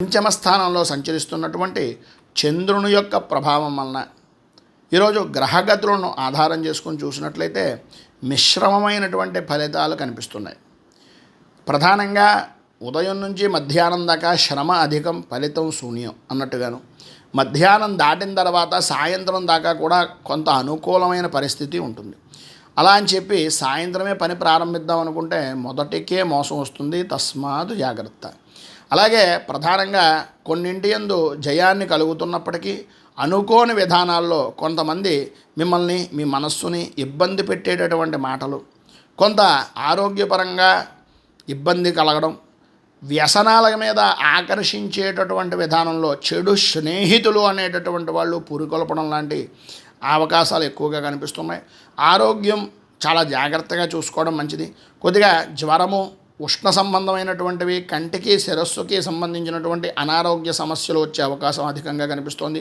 పంచమ స్థానంలో సంచరిస్తున్నటువంటి చంద్రుని యొక్క ప్రభావం వలన ఈరోజు గ్రహగతులను ఆధారం చేసుకొని చూసినట్లయితే మిశ్రమమైనటువంటి ఫలితాలు కనిపిస్తున్నాయి. ప్రధానంగా ఉదయం నుంచి మధ్యాహ్నం దాకా శ్రమ అధికం, ఫలితం శూన్యం అన్నట్టుగాను, మధ్యాహ్నం దాటిన తర్వాత సాయంత్రం దాకా కూడా కొంత అనుకూలమైన పరిస్థితి ఉంటుంది. అలా అని చెప్పి సాయంత్రమే పని ప్రారంభిద్దాం అనుకుంటే మొదటికే మోసం వస్తుంది. తస్మాత్ జాగ్రత్త. అలాగే ప్రధానంగా కొన్నింటి యందు జయాన్ని కలుగుతున్నప్పటికీ అనుకోని విధానాల్లో కొంతమంది మిమ్మల్ని, మీ మనస్సుని ఇబ్బంది పెట్టేటటువంటి మాటలు, కొంత ఆరోగ్యపరంగా ఇబ్బంది కలగడం, వ్యసనాల మీద ఆకర్షించేటటువంటి విధానంలో చెడు స్నేహితులు అనేటటువంటి వాళ్ళు పురికొల్పడం లాంటి అవకాశాలు ఎక్కువగా కనిపిస్తున్నాయి. ఆరోగ్యం చాలా జాగ్రత్తగా చూసుకోవడం మంచిది. కొద్దిగా జ్వరము, ఉష్ణ సంబంధమైనటువంటివి, కంటికి శిరస్సుకి సంబంధించినటువంటి అనారోగ్య సమస్యలు వచ్చే అవకాశం అధికంగా కనిపిస్తోంది.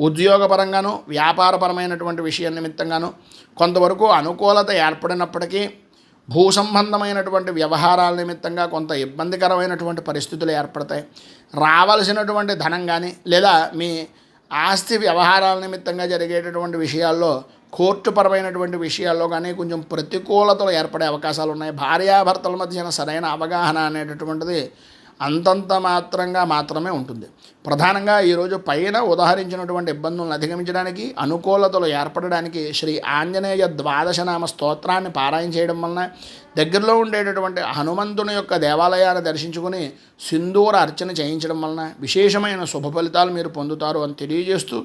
ఉద్యోగపరంగాను, వ్యాపారపరమైనటువంటి విషయం నిమిత్తంగాను కొంతవరకు అనుకూలత ఏర్పడినప్పటికీ భూ సంబంధమైనటువంటి వ్యవహారాల నిమిత్తంగా కొంత ఇబ్బందికరమైనటువంటి పరిస్థితులు ఏర్పడతాయి. రావాల్సినటువంటి ధనం కానీ లేదా మీ ఆస్తి వ్యవహారాల నిమిత్తంగా జరిగేటటువంటి విషయాల్లో, కోర్టుపరమైనటువంటి విషయాల్లో కానీ కొంచెం ప్రతికూలతలు ఏర్పడే అవకాశాలు ఉన్నాయి. భార్యాభర్తల మధ్యన సరైన అవగాహన అనేటటువంటిది అంతంత మాత్రమే ఉంటుంది. ప్రధానంగా ఈరోజు పైన ఉదాహరించినటువంటి ఇబ్బందులను అధిగమించడానికి, అనుకూలతలు ఏర్పడడానికి శ్రీ ఆంజనేయ ద్వాదశనామ స్తోత్రాన్ని పారాయణ చేయడం వలన, దగ్గరలో ఉండేటటువంటి హనుమంతుని యొక్క దేవాలయాన్ని దర్శించుకుని సింధూర అర్చన చేయించడం వలన విశేషమైన శుభ ఫలితాలు మీరు పొందుతారు అని తెలియజేస్తూ